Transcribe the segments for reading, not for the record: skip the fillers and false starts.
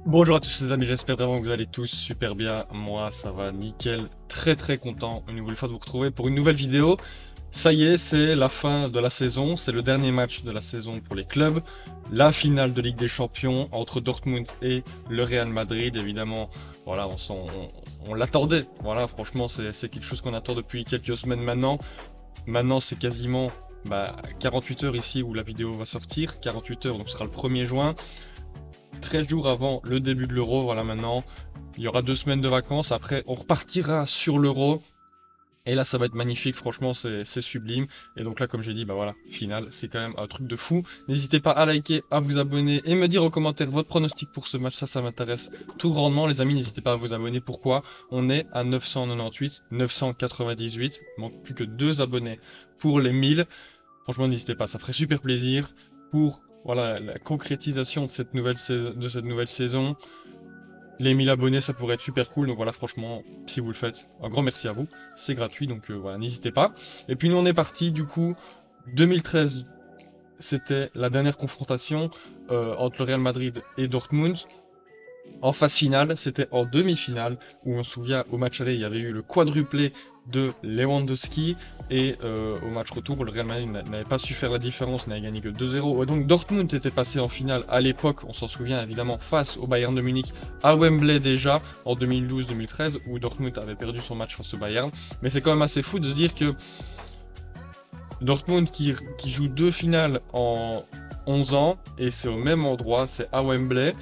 Bonjour à tous les amis, j'espère vraiment que vous allez tous super bien. Moi, ça va nickel, très très content une nouvelle fois de vous retrouver pour une nouvelle vidéo. Ça y est, c'est la fin de la saison, c'est le dernier match de la saison pour les clubs. La finale de Ligue des Champions entre Dortmund et le Real Madrid, évidemment. Voilà, on l'attendait. Voilà, franchement, c'est quelque chose qu'on attend depuis quelques semaines maintenant. Maintenant, c'est quasiment 48 heures ici où la vidéo va sortir. 48 heures, donc ce sera le 1er juin. 13 jours avant le début de l'Euro, voilà maintenant, il y aura 2 semaines de vacances, après on repartira sur l'Euro, et là ça va être magnifique, franchement c'est sublime, et donc là comme j'ai dit, bah voilà, finale, c'est quand même un truc de fou. N'hésitez pas à liker, à vous abonner, et me dire en commentaire votre pronostic pour ce match, ça m'intéresse tout grandement les amis, n'hésitez pas à vous abonner, pourquoi? On est à 998, 998, il manque plus que 2 abonnés pour les 1000. Franchement, n'hésitez pas, ça ferait super plaisir pour voilà, la concrétisation de cette nouvelle saison. Les 1000 abonnés, ça pourrait être super cool. Donc voilà, franchement, si vous le faites, un grand merci à vous. C'est gratuit, donc voilà, n'hésitez pas. Et puis nous, on est parti, du coup, 2013, c'était la dernière confrontation entre le Real Madrid et Dortmund. En phase finale, c'était en demi-finale, où on se souvient, au match aller, il y avait eu le quadruplé de Lewandowski, et au match retour, le Real Madrid n'avait pas su faire la différence, n'avait gagné que 2-0. Et donc Dortmund était passé en finale à l'époque, on s'en souvient évidemment, face au Bayern de Munich, à Wembley déjà, en 2012-2013, où Dortmund avait perdu son match face au Bayern. Mais c'est quand même assez fou de se dire que Dortmund qui joue 2 finales en 11 ans, et c'est au même endroit, c'est à Wembley.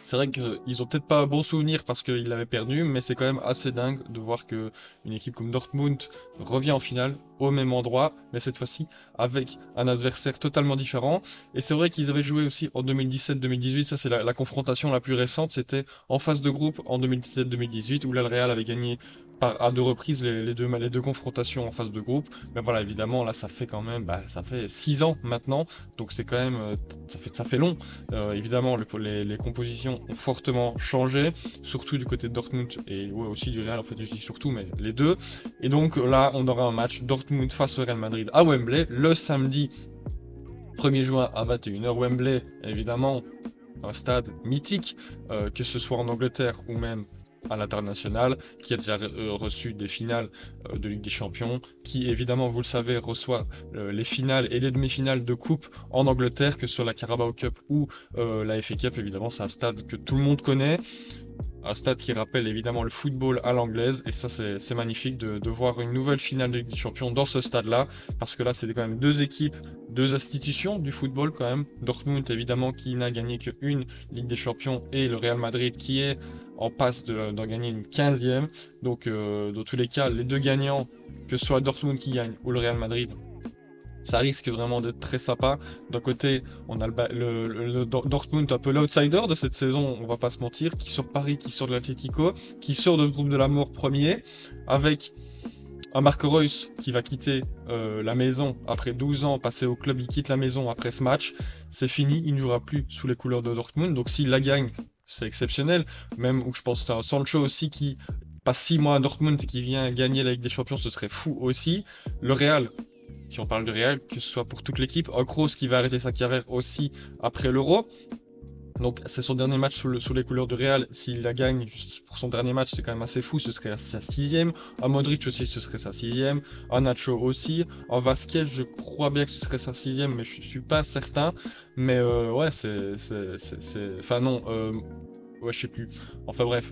C'est vrai qu'ils ont peut-être pas un bon souvenir parce qu'ils l'avaient perdu, mais c'est quand même assez dingue de voir que une équipe comme Dortmund revient en finale au même endroit, mais cette fois-ci avec un adversaire totalement différent. Et c'est vrai qu'ils avaient joué aussi en 2017-2018, ça c'est la confrontation la plus récente, c'était en phase de groupe en 2017-2018 où là le Real avait gagné à 2 reprises les deux confrontations en phase de groupe. Mais voilà, évidemment, là ça fait quand même, ça fait 6 ans maintenant, donc c'est quand même, ça fait long. Évidemment, les compositions ont fortement changé, surtout du côté de Dortmund et ouais, aussi du Real, en fait, je dis surtout, mais les deux. Et donc là, on aura un match Dortmund face au Real Madrid à Wembley le samedi 1er juin à 21 h. Wembley, évidemment, un stade mythique, que ce soit en Angleterre ou même à l'international, qui a déjà reçu des finales de Ligue des Champions, qui évidemment, vous le savez, reçoit les finales et les demi-finales de coupe en Angleterre, que ce soit la Carabao Cup ou la FA Cup, évidemment, c'est un stade que tout le monde connaît. Un stade qui rappelle évidemment le football à l'anglaise, et ça c'est magnifique de voir une nouvelle finale de Ligue des Champions dans ce stade-là, parce que là c'est quand même deux équipes, deux institutions du football quand même. Dortmund évidemment qui n'a gagné qu'une Ligue des Champions, et le Real Madrid qui est en passe d'en gagner une 15e. Donc dans tous les cas, les deux gagnants, que ce soit Dortmund qui gagne ou le Real Madrid, ça risque vraiment d'être très sympa. D'un côté, on a Dortmund, un peu l'outsider de cette saison, on va pas se mentir, qui sort de Paris, qui sort de l'Atlético, qui sort de ce groupe de la mort premier, avec un Marco Reus qui va quitter la maison après 12 ans, passé au club, il quitte la maison après ce match. C'est fini, il ne jouera plus sous les couleurs de Dortmund, donc s'il la gagne, c'est exceptionnel. Même où je pense à Sancho aussi qui passe 6 mois à Dortmund et qui vient gagner la Ligue des Champions, ce serait fou aussi. Le Real, si on parle de Real, que ce soit pour toute l'équipe, Kroos qui va arrêter sa carrière aussi après l'Euro. Donc c'est son dernier match sous les couleurs de Real. S'il la gagne juste pour son dernier match, c'est quand même assez fou. Ce serait sa 6e. Un Modric aussi, ce serait sa 6e. Un Nacho aussi. Un Vasquez, je crois bien que ce serait sa 6e, mais je suis pas certain. Mais ouais, enfin non, ouais, je sais plus. Enfin bref.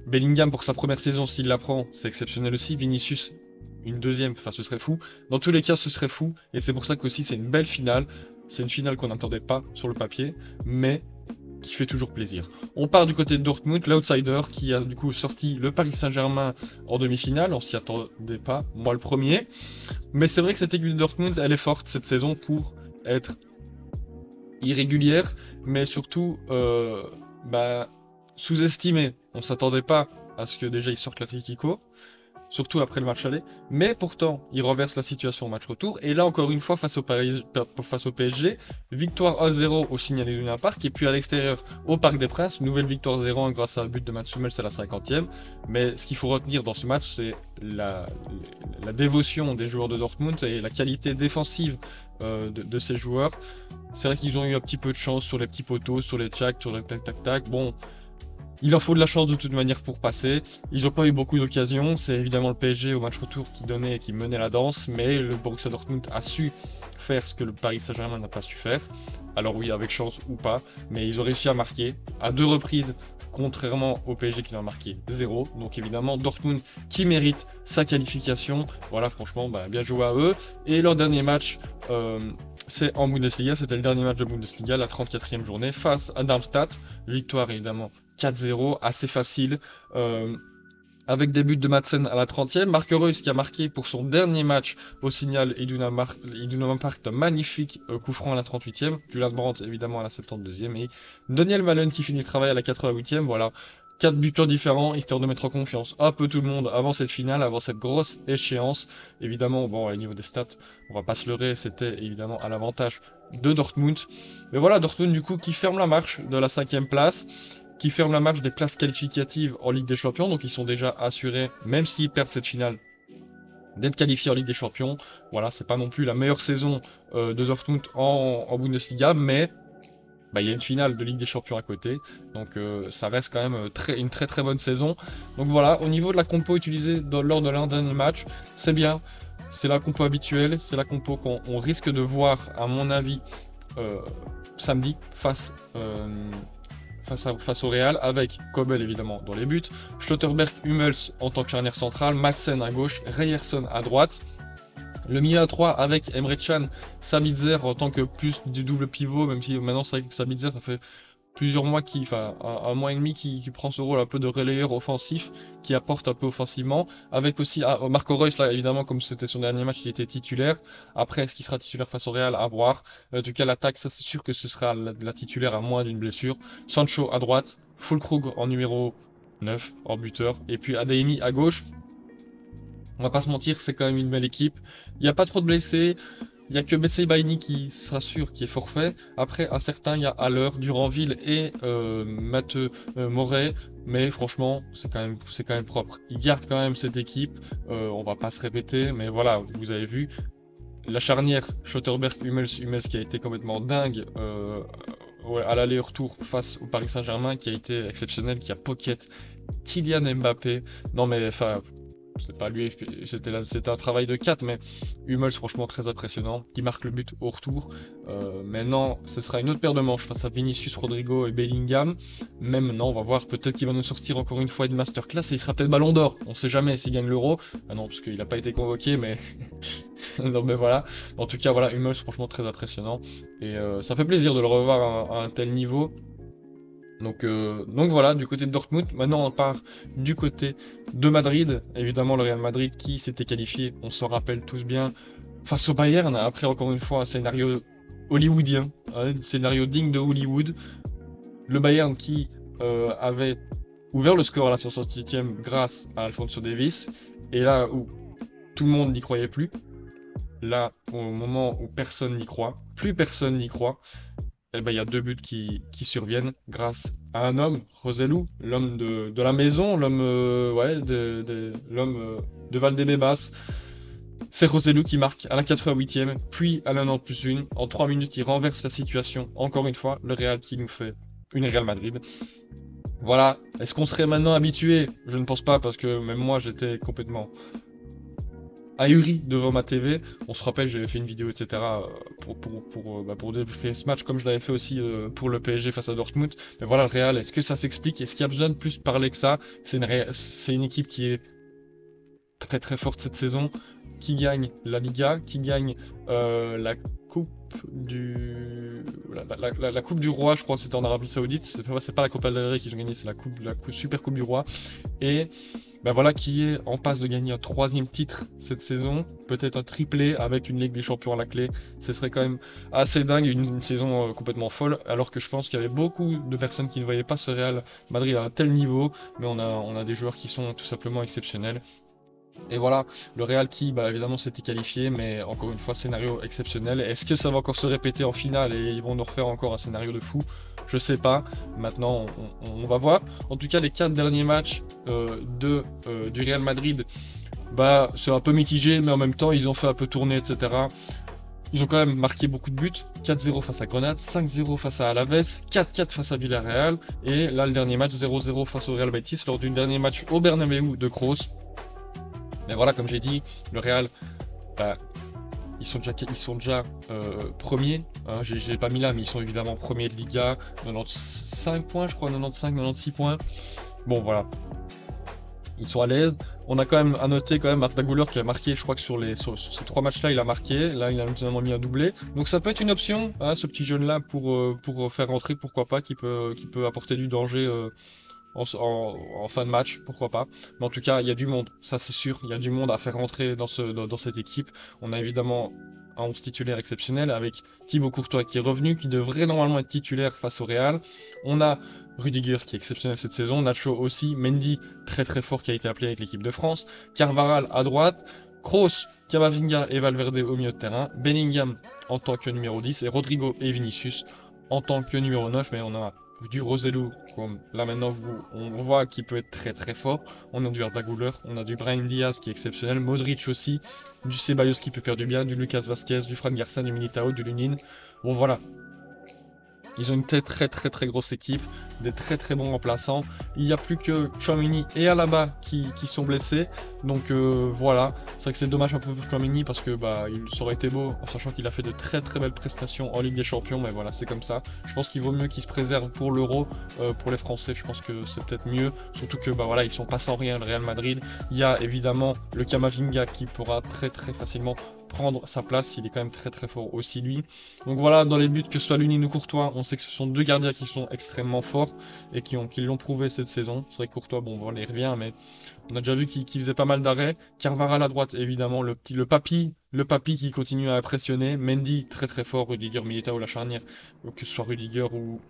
Bellingham pour sa première saison, s'il la prend, c'est exceptionnel aussi. Vinicius, une deuxième, enfin ce serait fou. Dans tous les cas, ce serait fou. Et c'est pour ça qu'aussi c'est une belle finale. C'est une finale qu'on n'attendait pas sur le papier, mais qui fait toujours plaisir. On part du côté de Dortmund, l'outsider, qui a du coup sorti le Paris Saint-Germain en demi-finale. On s'y attendait pas, moi le premier. Mais c'est vrai que cette équipe de Dortmund, elle est forte cette saison pour être irrégulière, mais surtout bah, sous-estimée. On s'attendait pas à ce que déjà ils sortent l'Atlético. surtout après le match aller. Mais pourtant, ils renversent la situation au match retour. Et là, encore une fois, face au PSG, victoire 1-0 au Signal Iduna Park. Et puis à l'extérieur, au Parc des Princes, nouvelle victoire 0-1 grâce à un but de Mats Hummels à la 50e. Mais ce qu'il faut retenir dans ce match, c'est la dévotion des joueurs de Dortmund et la qualité défensive de ces joueurs. C'est vrai qu'ils ont eu un petit peu de chance sur les petits poteaux, sur les tchaks, sur les tac-tac-tac. Bon, il en faut de la chance de toute manière pour passer. Ils n'ont pas eu beaucoup d'occasions. C'est évidemment le PSG au match retour qui donnait et qui menait la danse. Mais le Borussia Dortmund a su faire ce que le Paris Saint-Germain n'a pas su faire. Alors oui, avec chance ou pas. Mais ils ont réussi à marquer à 2 reprises. Contrairement au PSG qui n'a marqué 0. Donc évidemment, Dortmund qui mérite sa qualification. Voilà, franchement, bien joué à eux. Et leur dernier match, c'est en Bundesliga. C'était le dernier match de Bundesliga, la 34e journée, face à Darmstadt. Victoire évidemment 4-0, assez facile. Avec des buts de Madsen à la 30e. Marc Reus qui a marqué pour son dernier match au Signal Iduna Park un magnifique coup franc à la 38e. Julian Brandt évidemment à la 72e. Et Daniel Malen qui finit le travail à la 88e. Voilà. 4 buteurs différents, histoire de mettre en confiance un peu tout le monde avant cette finale, avant cette grosse échéance. Évidemment, bon, au niveau des stats, on va pas se leurrer, c'était évidemment à l'avantage de Dortmund. Mais voilà, Dortmund du coup qui ferme la marche de la 5e place, qui ferme la marche des places qualificatives en Ligue des Champions, donc ils sont déjà assurés, même s'ils perdent cette finale, d'être qualifiés en Ligue des Champions. Voilà, c'est pas non plus la meilleure saison de Dortmund en Bundesliga, mais il y a une finale de Ligue des Champions à côté, donc ça reste quand même une très très bonne saison. Donc voilà, au niveau de la compo utilisée lors de l'un dernier match, c'est bien, c'est la compo habituelle, c'est la compo qu'on risque de voir, à mon avis, samedi face au Real, avec Kobel évidemment dans les buts, Schlotterberg, Hummels en tant que charnière centrale, Madsen à gauche, Ryerson à droite. Le milieu à 3 avec Emre Can, Sabitzer en tant que plus du double pivot, même si maintenant c'est vrai que Sabitzer ça fait plusieurs mois un mois et demi qui prend ce rôle un peu de relayeur offensif, qui apporte un peu offensivement, avec aussi Marco Reus là évidemment comme c'était son dernier match il était titulaire. Après est-ce qu'il sera titulaire face au Real, à voir. En tout cas l'attaque ça c'est sûr que ce sera la titulaire à moins d'une blessure. Sancho à droite, Füllkrug en numéro 9 en buteur, et puis Adeyemi à gauche. On va pas se mentir, c'est quand même une belle équipe. Il n'y a pas trop de blessés. Il n'y a que Bessé Baini qui sera sûr qui est forfait. Après, à certains, il y a Haller, Duranville et Matteux Moret. Mais franchement, c'est quand même propre. Ils gardent quand même cette équipe. On va pas se répéter, mais voilà, vous avez vu. La charnière Schlotterberg-Hummels qui a été complètement dingue à l'aller-retour face au Paris Saint-Germain, qui a été exceptionnel, qui a pocket Kylian Mbappé. Non mais enfin, c'est pas lui, c'était un travail de 4, mais Hummels franchement très impressionnant, qui marque le but au retour. Maintenant, ce sera une autre paire de manches face à Vinicius, Rodrigo et Bellingham. Même maintenant, on va voir, peut-être qu'il va nous sortir encore une fois une masterclass et il sera peut-être Ballon d'Or. On sait jamais s'il gagne l'Euro. Ah non, parce qu'il n'a pas été convoqué, mais non mais voilà. En tout cas, voilà, Hummels franchement très impressionnant et ça fait plaisir de le revoir à un tel niveau. Donc voilà, du côté de Dortmund. Maintenant, on part du côté de Madrid. Évidemment, le Real Madrid qui s'était qualifié, on s'en rappelle tous bien, face au Bayern. Après, encore une fois, un scénario hollywoodien, un scénario digne de Hollywood. Le Bayern qui avait ouvert le score à la 68e grâce à Alphonso Davies. Et là où tout le monde n'y croyait plus, là, au moment où personne n'y croit, plus personne n'y croit, il y a 2 buts qui surviennent grâce à un homme, Roselu, l'homme de la maison, l'homme de Valdebebas. C'est Roselu qui marque à la 88e, puis à la 90+1. En 3 minutes, il renverse la situation. Encore une fois, le Real qui nous fait une Real Madrid. Voilà. Est-ce qu'on serait maintenant habitué? Je ne pense pas, parce que même moi, j'étais complètement ahuri devant ma TV. On se rappelle, j'avais fait une vidéo, etc. pour débriefer ce match, comme je l'avais fait aussi pour le PSG face à Dortmund. Mais voilà, le Real, est-ce que ça s'explique? Est-ce qu'il y a besoin de plus parler que ça? C'est une équipe qui est très très forte cette saison, qui gagne la Liga, qui gagne la coupe la coupe du roi, je crois que c'était en Arabie Saoudite. C'est pas la Copa del Rey qu'ils ont gagné, c'est la super coupe du roi. Et voilà, qui est en passe de gagner un 3e titre cette saison, peut-être un triplé avec une Ligue des Champions à la clé. Ce serait quand même assez dingue, une saison complètement folle, alors que je pense qu'il y avait beaucoup de personnes qui ne voyaient pas ce Real Madrid à un tel niveau, mais on a des joueurs qui sont tout simplement exceptionnels. Et voilà, le Real qui, bah, évidemment, s'était qualifié, mais encore une fois, scénario exceptionnel. Est-ce que ça va encore se répéter en finale et ils vont nous refaire encore un scénario de fou? Je sais pas. Maintenant, on va voir. En tout cas, les 4 derniers matchs du Real Madrid, bah, c'est un peu mitigé, mais en même temps, ils ont fait un peu tourner, etc. Ils ont quand même marqué beaucoup de buts. 4-0 face à Grenade, 5-0 face à Alaves, 4-4 face à Villarreal, et là, le dernier match, 0-0 face au Real Betis, lors du dernier match au Bernabéu de Kroos. Mais voilà, comme j'ai dit, le Real, bah, ils sont déjà premiers. Hein, j'ai pas mis là, mais ils sont évidemment premiers de Liga. 95 points, je crois, 95, 96 points. Bon, voilà, ils sont à l'aise. On a quand même à noter quand même Arda Güler qui a marqué, je crois que sur ces 3 matchs-là, il a marqué. Là, il a notamment mis un doublé. Donc ça peut être une option, hein, ce petit jeune-là, pour faire rentrer, pourquoi pas, qui peut apporter du danger. En fin de match, pourquoi pas. Mais en tout cas, il y a du monde, ça c'est sûr. Il y a du monde à faire rentrer dans cette équipe. On a évidemment un 11 titulaire exceptionnel avec Thibaut Courtois qui est revenu, qui devrait normalement être titulaire face au Real. On a Rudiger qui est exceptionnel cette saison, Nacho aussi, Mendy très très fort qui a été appelé avec l'équipe de France, Carvajal à droite, Kroos, Camavinga et Valverde au milieu de terrain, Bellingham en tant que numéro 10 et Rodrigo et Vinicius en tant que numéro 9, mais on a du Roselu, comme là maintenant on voit qu'il peut être très très fort. On a du Arda Güler, on a du Brahim Diaz qui est exceptionnel, Modric aussi, du Ceballos qui peut faire du bien, du Lucas Vazquez, du Fran Garcia, du Militao, du Lunin. Bon voilà, ils ont une très très très très grosse équipe, des très très bons remplaçants. Il n'y a plus que Tchouaméni et Alaba qui sont blessés. Donc voilà, c'est vrai que c'est dommage un peu pour Tchouaméni parce que bah ça aurait été beau en sachant qu'il a fait de très très belles prestations en Ligue des Champions. Mais voilà, c'est comme ça. Je pense qu'il vaut mieux qu'il se préserve pour l'Euro. Pour les Français, je pense que c'est peut-être mieux. Surtout que bah voilà, ils sont pas sans rien, le Real Madrid. Il y a évidemment le Camavinga qui pourra très très facilement prendre sa place, il est quand même très très fort aussi lui. Donc voilà, dans les buts, que ce soit Lunin ou Courtois, on sait que ce sont deux gardiens qui sont extrêmement forts et qui l'ont prouvé cette saison. C'est vrai que Courtois, bon, voilà, il revient, mais on a déjà vu qu'il faisait pas mal d'arrêts. Carvajal à droite, évidemment, le papy qui continue à impressionner. Mendy, très très fort, Rudiger, Militao, la charnière, que ce soit Rudiger ou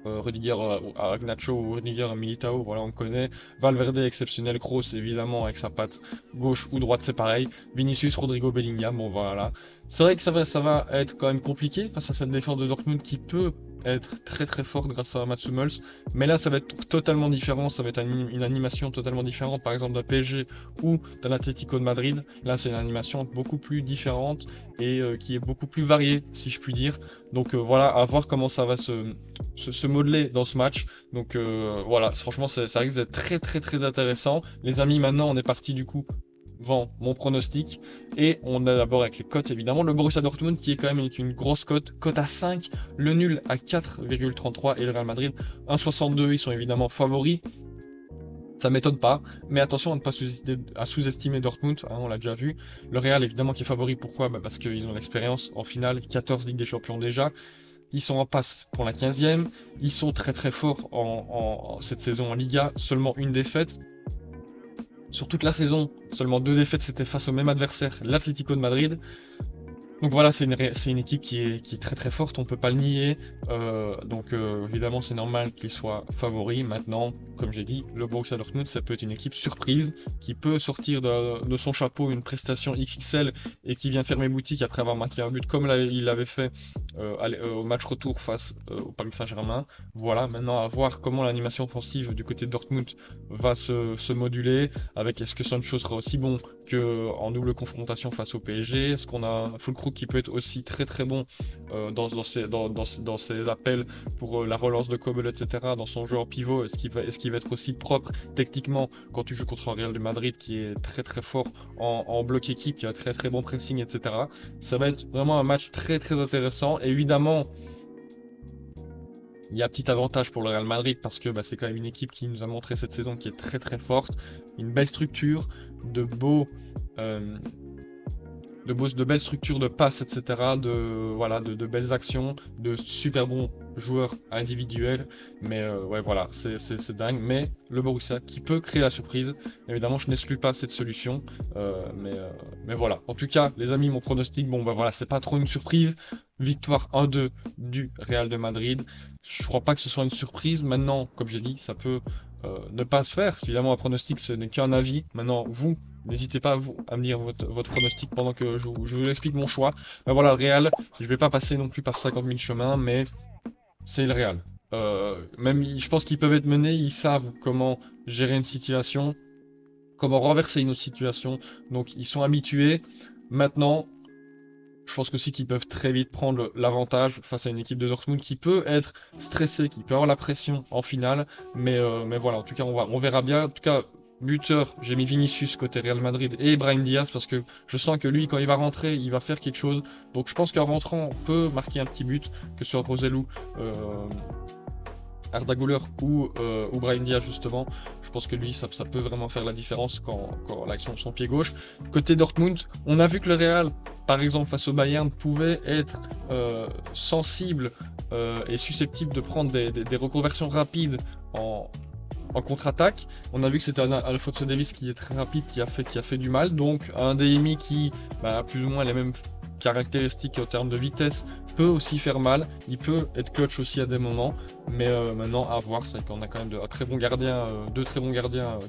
Rudiger avec Nacho ou Rudiger Militao, voilà, on connaît. Valverde exceptionnel, Kroos évidemment avec sa patte gauche ou droite, c'est pareil. Vinicius, Rodrigo, Bellingham, bon voilà. C'est vrai que ça va être quand même compliqué face à cette défense de Dortmund qui peut être très très forte grâce à Mats Hummels, mais là ça va être totalement différent, ça va être une animation totalement différente, par exemple d'un PSG ou d'un Atlético de Madrid. Là c'est une animation beaucoup plus différente et qui est beaucoup plus variée, si je puis dire. Donc voilà, à voir comment ça va se modeler dans ce match. Donc voilà, franchement, ça risque d'être très très très intéressant. Les amis, maintenant on est parti du coup vend mon pronostic et on a d'abord avec les cotes évidemment le Borussia Dortmund qui est quand même une grosse cote à 5, le nul à 4,33 et le Real Madrid 1,62. Ils sont évidemment favoris. Ça m'étonne pas, mais attention à ne pas sous-estimer Dortmund, hein, on l'a déjà vu. Le Real évidemment qui est favori, pourquoi? Bah, parce qu'ils ont l'expérience en finale, 14 Ligue des Champions déjà. Ils sont en passe pour la 15e. Ils sont très très forts en cette saison en Liga. Seulement une défaite. Sur toute la saison, seulement 2 défaites, c'était face au même adversaire, l'Atlético de Madrid. Donc voilà, c'est une équipe qui est très très forte, on peut pas le nier. Donc évidemment, c'est normal qu'il soit favori. Maintenant, comme j'ai dit, le Borussia Dortmund, ça peut être une équipe surprise qui peut sortir de son chapeau une prestation XXL et qui vient fermer boutique après avoir marqué un but comme il l'avait fait au match retour face au Paris Saint-Germain. Voilà, maintenant à voir comment l'animation offensive du côté de Dortmund va se moduler. Avec est-ce que Sancho sera aussi bon qu'en double confrontation face au PSG? Est-ce qu'on a Füllkrug qui peut être aussi très très bon dans ses appels pour la relance de Kobel, etc. Dans son jeu en pivot, est-ce qu'il va être aussi propre techniquement quand tu joues contre un Real de Madrid qui est très très fort en bloc équipe, qui a très très bon pressing, etc. Ça va être vraiment un match très très intéressant. Et évidemment, il y a un petit avantage pour le Real Madrid parce que bah, c'est quand même une équipe qui nous a montré cette saison qui est très très forte, une belle structure, de euh, belles structures de passes, etc. De belles actions, de super bons joueurs individuels. Mais ouais, voilà, c'est dingue. Mais le Borussia qui peut créer la surprise, évidemment, je n'exclus pas cette solution. Mais voilà. En tout cas, les amis, mon pronostic, bon, bah voilà, c'est pas trop une surprise. victoire 1-2 du Real de Madrid. Je crois pas que ce soit une surprise. Maintenant, comme j'ai dit, ça peut ne pas se faire. Évidemment, un pronostic, ce n'est qu'un avis. Maintenant, vous, n'hésitez pas à me dire votre pronostic pendant que je vous explique mon choix. Ben voilà, le Real, je vais pas passer non plus par 50 000 chemins, mais c'est le Real. Même, je pense qu'ils peuvent être menés, ils savent comment gérer une situation, comment renverser une autre situation. Donc, ils sont habitués. Maintenant, je pense aussi qu'ils peuvent très vite prendre l'avantage face à une équipe de Dortmund qui peut être stressée, qui peut avoir la pression en finale. Mais voilà, en tout cas, on verra bien. En tout cas, buteur, j'ai mis Vinicius côté Real Madrid et Brahim Diaz parce que je sens que lui, quand il va rentrer, il va faire quelque chose. Donc je pense qu'en rentrant, on peut marquer un petit but, que ce soit Roselu, Arda Güler ou Brahim Diaz justement. Je pense que lui, ça peut vraiment faire la différence quand l'action son pied gauche. Côté Dortmund, on a vu que le Real, par exemple face au Bayern, pouvait être sensible et susceptible de prendre des reconversions rapides en contre-attaque. On a vu que c'était un Alphonso Davies qui est très rapide, qui a fait du mal. Donc un DMI qui a plus ou moins les mêmes caractéristiques en termes de vitesse peut aussi faire mal. Il peut être clutch aussi à des moments. Mais maintenant, à voir, c'est qu'on a quand même deux très bons gardiens,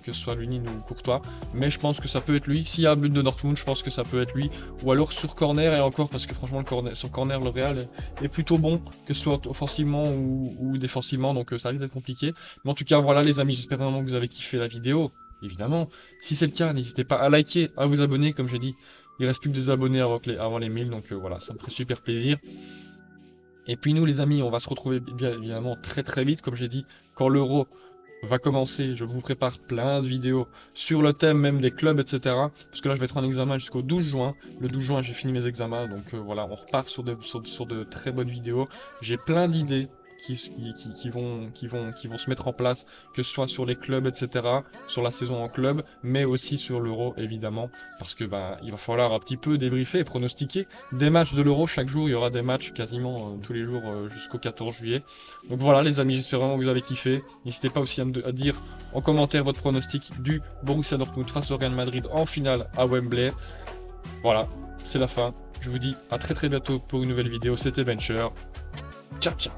que ce soit Lunin ou Courtois. Mais je pense que ça peut être lui. S'il y a un but de Dortmund, je pense que ça peut être lui. Ou alors sur corner, et encore, parce que franchement, sur corner, le Real est plutôt bon, que ce soit offensivement ou défensivement. Donc ça risque d'être compliqué. Mais en tout cas, voilà les amis, j'espère vraiment que vous avez kiffé la vidéo. Évidemment, si c'est le cas, n'hésitez pas à liker, à vous abonner, comme j'ai dit. Il reste plus que des abonnés avant les 1000, donc voilà, ça me ferait super plaisir. Et puis nous les amis, on va se retrouver bien évidemment très très vite, comme j'ai dit, quand l'Euro va commencer, je vous prépare plein de vidéos sur le thème même des clubs, etc. Parce que là je vais être en examen jusqu'au 12 juin. Le 12 juin j'ai fini mes examens, donc voilà, on repart sur de très bonnes vidéos. J'ai plein d'idées qui vont se mettre en place, que ce soit sur les clubs, etc., sur la saison en club, mais aussi sur l'Euro, évidemment, parce que il va falloir un petit peu débriefer et pronostiquer des matchs de l'Euro. Chaque jour, il y aura des matchs quasiment tous les jours jusqu'au 14 juillet. Donc voilà, les amis, j'espère vraiment que vous avez kiffé. N'hésitez pas aussi à dire en commentaire votre pronostic du Borussia Dortmund face au Real Madrid en finale à Wembley. Voilà, c'est la fin. Je vous dis à très très bientôt pour une nouvelle vidéo. C'était Bencher. Ciao, ciao.